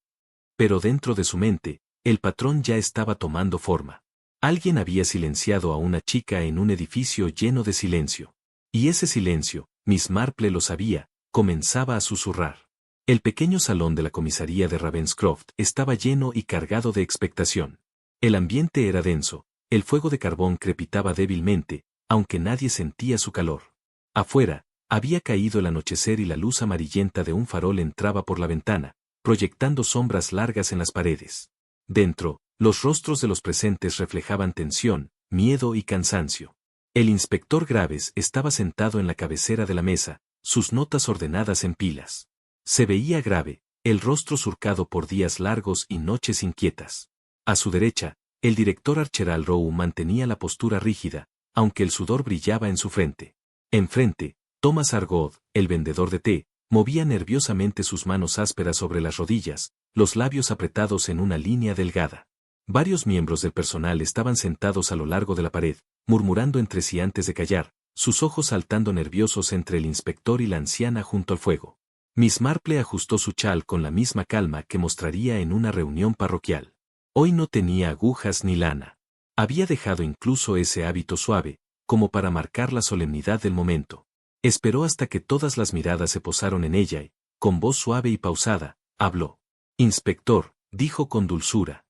Pero dentro de su mente, el patrón ya estaba tomando forma. Alguien había silenciado a una chica en un edificio lleno de silencio. Y ese silencio, Miss Marple lo sabía, comenzaba a susurrar. El pequeño salón de la comisaría de Ravenscroft estaba lleno y cargado de expectación. El ambiente era denso. El fuego de carbón crepitaba débilmente, aunque nadie sentía su calor. Afuera, había caído el anochecer y la luz amarillenta de un farol entraba por la ventana, proyectando sombras largas en las paredes. Dentro, los rostros de los presentes reflejaban tensión, miedo y cansancio. El inspector Graves estaba sentado en la cabecera de la mesa, sus notas ordenadas en pilas. Se veía grave, el rostro surcado por días largos y noches inquietas. A su derecha, el director Archeral Roux mantenía la postura rígida, aunque el sudor brillaba en su frente. Enfrente, Thomas Argod, el vendedor de té, movía nerviosamente sus manos ásperas sobre las rodillas, los labios apretados en una línea delgada. Varios miembros del personal estaban sentados a lo largo de la pared, murmurando entre sí antes de callar, sus ojos saltando nerviosos entre el inspector y la anciana junto al fuego. Miss Marple ajustó su chal con la misma calma que mostraría en una reunión parroquial. Hoy no tenía agujas ni lana. Había dejado incluso ese hábito suave, como para marcar la solemnidad del momento. Esperó hasta que todas las miradas se posaron en ella y, con voz suave y pausada, habló. «Inspector», dijo con dulzura.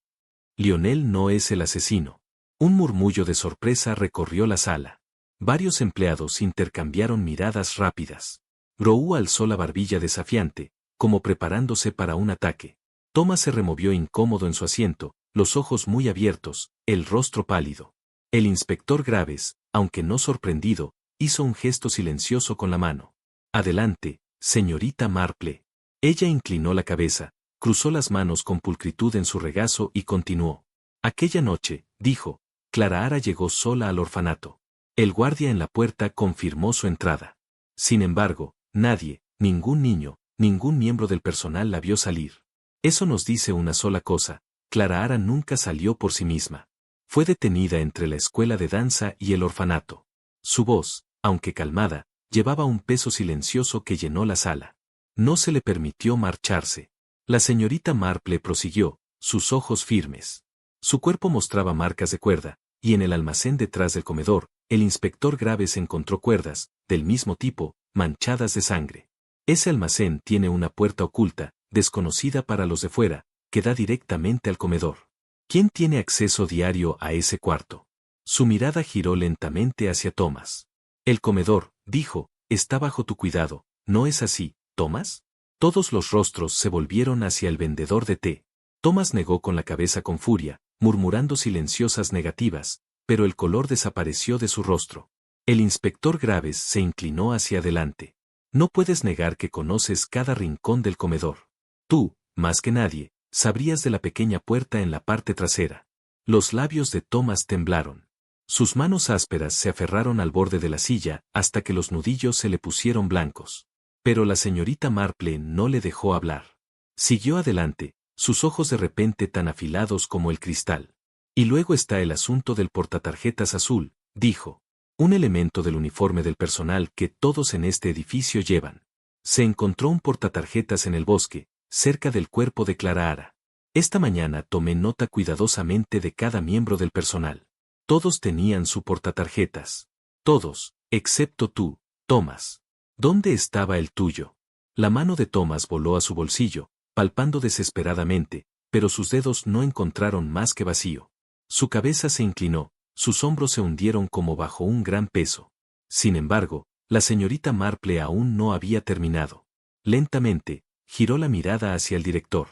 «Lionel no es el asesino». Un murmullo de sorpresa recorrió la sala. Varios empleados intercambiaron miradas rápidas. Roux alzó la barbilla desafiante, como preparándose para un ataque. Thomas se removió incómodo en su asiento, los ojos muy abiertos, el rostro pálido. El inspector Graves, aunque no sorprendido, hizo un gesto silencioso con la mano. «Adelante, señorita Marple». Ella inclinó la cabeza, cruzó las manos con pulcritud en su regazo y continuó. «Aquella noche», dijo, Clara Ara llegó sola al orfanato. El guardia en la puerta confirmó su entrada. Sin embargo, nadie, ningún niño, ningún miembro del personal la vio salir. Eso nos dice una sola cosa: Clara Ara nunca salió por sí misma. Fue detenida entre la escuela de danza y el orfanato. Su voz, aunque calmada, llevaba un peso silencioso que llenó la sala. No se le permitió marcharse. La señorita Marple prosiguió, sus ojos firmes. Su cuerpo mostraba marcas de cuerda, y en el almacén detrás del comedor, el inspector Graves encontró cuerdas, del mismo tipo, manchadas de sangre. Ese almacén tiene una puerta oculta, desconocida para los de fuera, que da directamente al comedor. ¿Quién tiene acceso diario a ese cuarto? Su mirada giró lentamente hacia Thomas. El comedor, dijo, está bajo tu cuidado, ¿no es así, Thomas? Todos los rostros se volvieron hacia el vendedor de té. Thomas negó con la cabeza con furia, murmurando silenciosas negativas, pero el color desapareció de su rostro. El inspector Graves se inclinó hacia adelante. No puedes negar que conoces cada rincón del comedor. Tú, más que nadie, sabrías de la pequeña puerta en la parte trasera. Los labios de Thomas temblaron. Sus manos ásperas se aferraron al borde de la silla hasta que los nudillos se le pusieron blancos. Pero la señorita Marple no le dejó hablar. Siguió adelante, sus ojos de repente tan afilados como el cristal. Y luego está el asunto del portatarjetas azul, dijo. Un elemento del uniforme del personal que todos en este edificio llevan. Se encontró un portatarjetas en el bosque, cerca del cuerpo de Clara Ara. Esta mañana tomé nota cuidadosamente de cada miembro del personal. Todos tenían su portatarjetas. Todos, excepto tú, Thomas. ¿Dónde estaba el tuyo? La mano de Thomas voló a su bolsillo, palpando desesperadamente, pero sus dedos no encontraron más que vacío. Su cabeza se inclinó, sus hombros se hundieron como bajo un gran peso. Sin embargo, la señorita Marple aún no había terminado. Lentamente, giró la mirada hacia el director.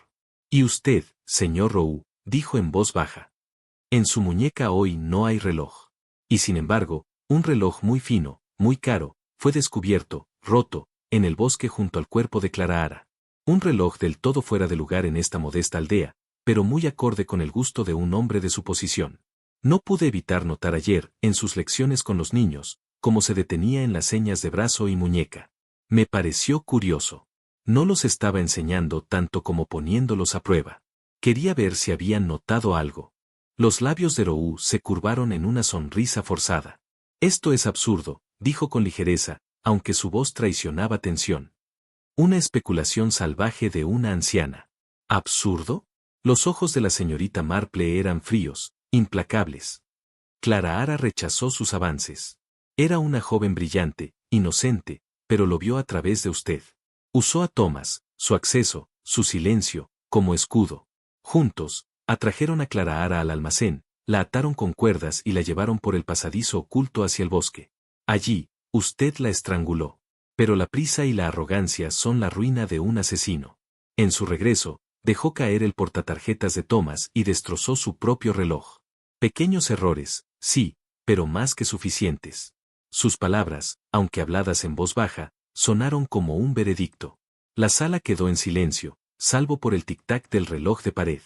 «¿Y usted, señor Roux?», dijo en voz baja. En su muñeca hoy no hay reloj. Y sin embargo, un reloj muy fino, muy caro, fue descubierto, roto, en el bosque junto al cuerpo de Clara Ara. Un reloj del todo fuera de lugar en esta modesta aldea, pero muy acorde con el gusto de un hombre de su posición. No pude evitar notar ayer, en sus lecciones con los niños, cómo se detenía en las señas de brazo y muñeca. Me pareció curioso. No los estaba enseñando tanto como poniéndolos a prueba. Quería ver si habían notado algo. Los labios de Roux se curvaron en una sonrisa forzada. Esto es absurdo, dijo con ligereza, aunque su voz traicionaba tensión. Una especulación salvaje de una anciana. ¿Absurdo? Los ojos de la señorita Marple eran fríos, implacables. Clara Ara rechazó sus avances. Era una joven brillante, inocente, pero lo vio a través de usted. Usó a Thomas, su acceso, su silencio, como escudo. Juntos, atrajeron a Clara Ara al almacén, la ataron con cuerdas y la llevaron por el pasadizo oculto hacia el bosque. Allí, usted la estranguló. Pero la prisa y la arrogancia son la ruina de un asesino. En su regreso, dejó caer el portatarjetas de Thomas y destrozó su propio reloj. Pequeños errores, sí, pero más que suficientes. Sus palabras, aunque habladas en voz baja, sonaron como un veredicto. La sala quedó en silencio, salvo por el tic-tac del reloj de pared.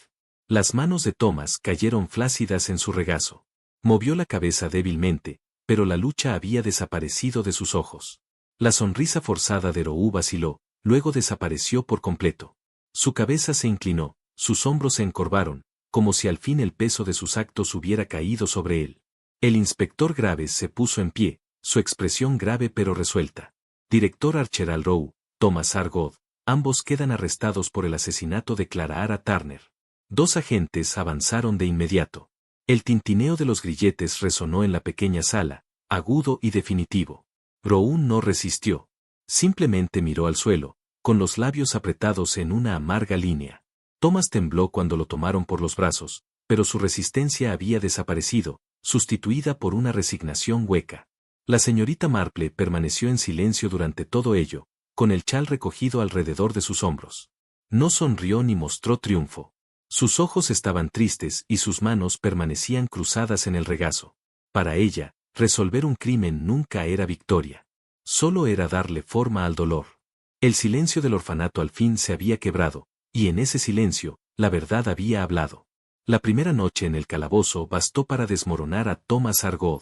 Las manos de Thomas cayeron flácidas en su regazo. Movió la cabeza débilmente, pero la lucha había desaparecido de sus ojos. La sonrisa forzada de Roux vaciló, luego desapareció por completo. Su cabeza se inclinó, sus hombros se encorvaron, como si al fin el peso de sus actos hubiera caído sobre él. El inspector Graves se puso en pie, su expresión grave pero resuelta. Director Archeral Roux, Thomas Argod, ambos quedan arrestados por el asesinato de Clara Ara Turner. Dos agentes avanzaron de inmediato. El tintineo de los grilletes resonó en la pequeña sala, agudo y definitivo. Roux no resistió. Simplemente miró al suelo, con los labios apretados en una amarga línea. Thomas tembló cuando lo tomaron por los brazos, pero su resistencia había desaparecido, sustituida por una resignación hueca. La señorita Marple permaneció en silencio durante todo ello, con el chal recogido alrededor de sus hombros. No sonrió ni mostró triunfo. Sus ojos estaban tristes y sus manos permanecían cruzadas en el regazo. Para ella, resolver un crimen nunca era victoria. Solo era darle forma al dolor. El silencio del orfanato al fin se había quebrado, y en ese silencio, la verdad había hablado. La primera noche en el calabozo bastó para desmoronar a Thomas Argod.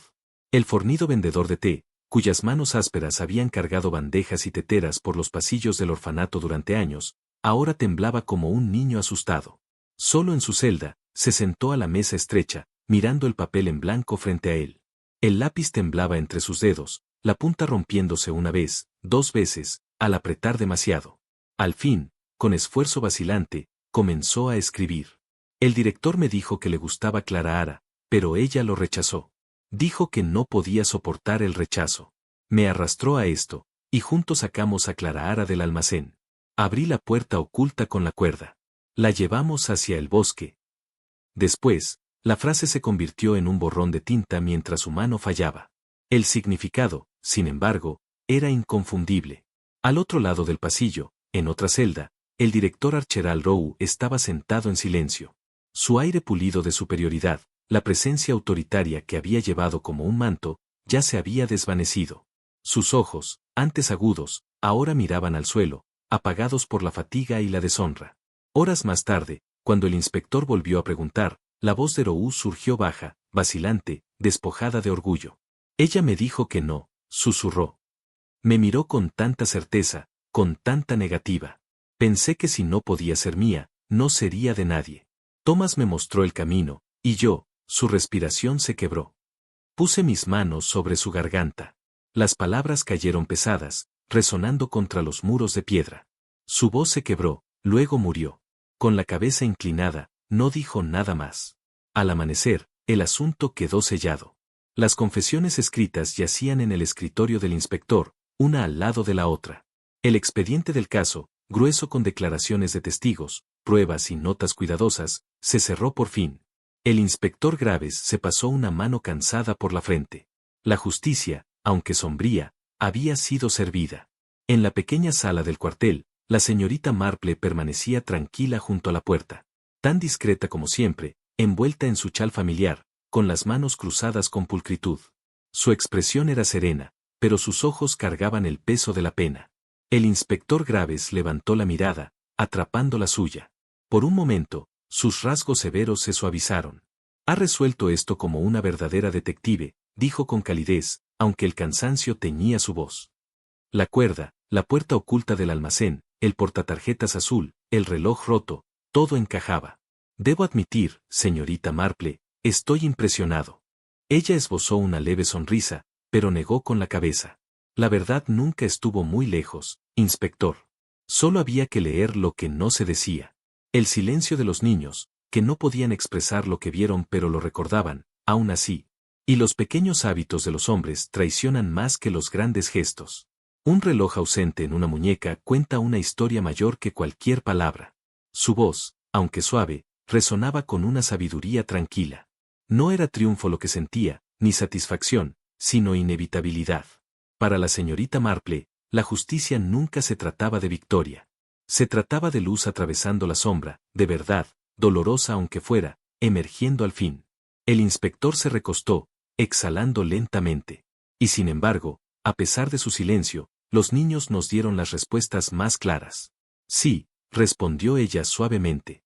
El fornido vendedor de té, cuyas manos ásperas habían cargado bandejas y teteras por los pasillos del orfanato durante años, ahora temblaba como un niño asustado. Solo en su celda, se sentó a la mesa estrecha, mirando el papel en blanco frente a él. El lápiz temblaba entre sus dedos, la punta rompiéndose una vez, 2 veces, al apretar demasiado. Al fin, con esfuerzo vacilante, comenzó a escribir. El director me dijo que le gustaba Clara Ara, pero ella lo rechazó. Dijo que no podía soportar el rechazo. Me arrastró a esto, y juntos sacamos a Clara Ara del almacén. Abrí la puerta oculta con la cuerda. La llevamos hacia el bosque. Después, la frase se convirtió en un borrón de tinta mientras su mano fallaba. El significado, sin embargo, era inconfundible. Al otro lado del pasillo, en otra celda, el director Archeral Rowe estaba sentado en silencio. Su aire pulido de superioridad, la presencia autoritaria que había llevado como un manto, ya se había desvanecido. Sus ojos, antes agudos, ahora miraban al suelo, apagados por la fatiga y la deshonra. Horas más tarde, cuando el inspector volvió a preguntar, la voz de Rowe surgió baja, vacilante, despojada de orgullo. Ella me dijo que no, susurró. Me miró con tanta certeza, con tanta negativa. Pensé que si no podía ser mía, no sería de nadie. Thomas me mostró el camino, y yo, su respiración se quebró. Puse mis manos sobre su garganta. Las palabras cayeron pesadas, resonando contra los muros de piedra. Su voz se quebró, luego murió. Con la cabeza inclinada, no dijo nada más. Al amanecer, el asunto quedó sellado. Las confesiones escritas yacían en el escritorio del inspector, una al lado de la otra. El expediente del caso, grueso con declaraciones de testigos, pruebas y notas cuidadosas, se cerró por fin. El inspector Graves se pasó una mano cansada por la frente. La justicia, aunque sombría, había sido servida. En la pequeña sala del cuartel, la señorita Marple permanecía tranquila junto a la puerta, tan discreta como siempre, envuelta en su chal familiar, con las manos cruzadas con pulcritud. Su expresión era serena, pero sus ojos cargaban el peso de la pena. El inspector Graves levantó la mirada, atrapando la suya. Por un momento, sus rasgos severos se suavizaron. Ha resuelto esto como una verdadera detective, dijo con calidez, aunque el cansancio teñía su voz. La cuerda, la puerta oculta del almacén, el portatarjetas azul, el reloj roto, todo encajaba. Debo admitir, señorita Marple, estoy impresionado. Ella esbozó una leve sonrisa, pero negó con la cabeza. La verdad nunca estuvo muy lejos, inspector. Solo había que leer lo que no se decía. El silencio de los niños, que no podían expresar lo que vieron pero lo recordaban, aún así. Y los pequeños hábitos de los hombres traicionan más que los grandes gestos. Un reloj ausente en una muñeca cuenta una historia mayor que cualquier palabra. Su voz, aunque suave, resonaba con una sabiduría tranquila. No era triunfo lo que sentía, ni satisfacción, sino inevitabilidad. Para la señorita Marple, la justicia nunca se trataba de victoria. Se trataba de luz atravesando la sombra, de verdad, dolorosa aunque fuera, emergiendo al fin. El inspector se recostó, exhalando lentamente. Y sin embargo, a pesar de su silencio, los niños nos dieron las respuestas más claras. Sí, respondió ella suavemente.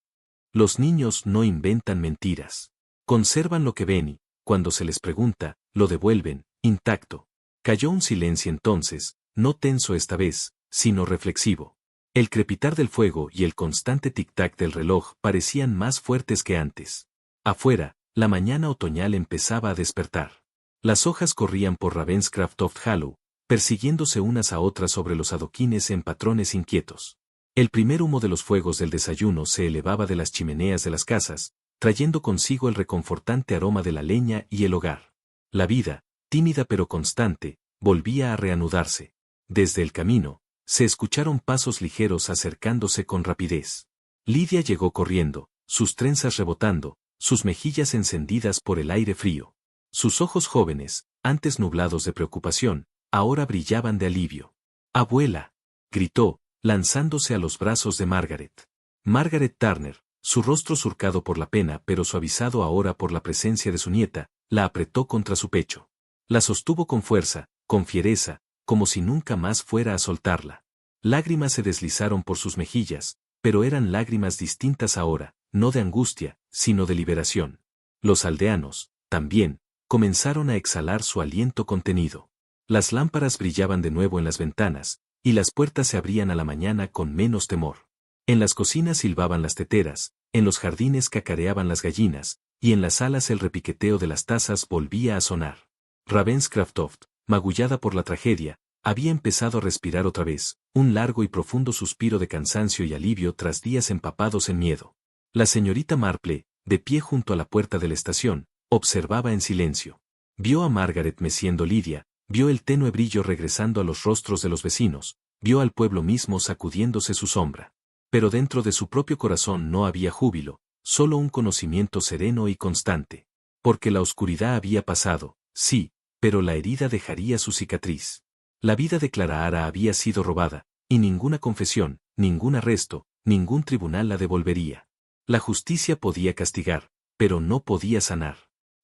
Los niños no inventan mentiras. Conservan lo que ven y, cuando se les pregunta, lo devuelven, intacto. Cayó un silencio entonces, no tenso esta vez, sino reflexivo. El crepitar del fuego y el constante tic-tac del reloj parecían más fuertes que antes. Afuera, la mañana otoñal empezaba a despertar. Las hojas corrían por Ravenscraft Hollow, persiguiéndose unas a otras sobre los adoquines en patrones inquietos. El primer humo de los fuegos del desayuno se elevaba de las chimeneas de las casas, trayendo consigo el reconfortante aroma de la leña y el hogar. La vida, tímida pero constante, volvía a reanudarse. Desde el camino, se escucharon pasos ligeros acercándose con rapidez. Lidia llegó corriendo, sus trenzas rebotando, sus mejillas encendidas por el aire frío. Sus ojos jóvenes, antes nublados de preocupación, ahora brillaban de alivio. «¡Abuela!», gritó, lanzándose a los brazos de Margaret. Margaret Turner, su rostro surcado por la pena pero suavizado ahora por la presencia de su nieta, la apretó contra su pecho. La sostuvo con fuerza, con fiereza, como si nunca más fuera a soltarla. Lágrimas se deslizaron por sus mejillas, pero eran lágrimas distintas ahora, no de angustia, sino de liberación. Los aldeanos, también, comenzaron a exhalar su aliento contenido. Las lámparas brillaban de nuevo en las ventanas, y las puertas se abrían a la mañana con menos temor. En las cocinas silbaban las teteras, en los jardines cacareaban las gallinas, y en las salas el repiqueteo de las tazas volvía a sonar. Ravenscroft, magullada por la tragedia, había empezado a respirar otra vez, un largo y profundo suspiro de cansancio y alivio tras días empapados en miedo. La señorita Marple, de pie junto a la puerta de la estación, observaba en silencio. Vio a Margaret meciendo lidia, vio el tenue brillo regresando a los rostros de los vecinos, vio al pueblo mismo sacudiéndose su sombra. Pero dentro de su propio corazón no había júbilo, solo un conocimiento sereno y constante. Porque la oscuridad había pasado, sí, pero la herida dejaría su cicatriz. La vida de Clara había sido robada, y ninguna confesión, ningún arresto, ningún tribunal la devolvería. La justicia podía castigar, pero no podía sanar.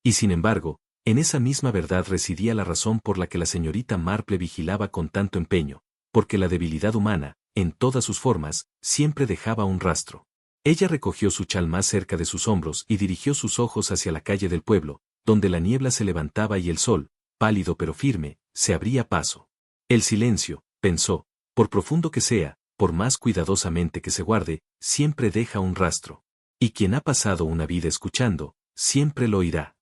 Y sin embargo, en esa misma verdad residía la razón por la que la señorita Marple vigilaba con tanto empeño, porque la debilidad humana, en todas sus formas, siempre dejaba un rastro. Ella recogió su chal más cerca de sus hombros y dirigió sus ojos hacia la calle del pueblo, donde la niebla se levantaba y el sol, pálido pero firme, se abría paso. El silencio, pensó, por profundo que sea, por más cuidadosamente que se guarde, siempre deja un rastro. Y quien ha pasado una vida escuchando, siempre lo oirá.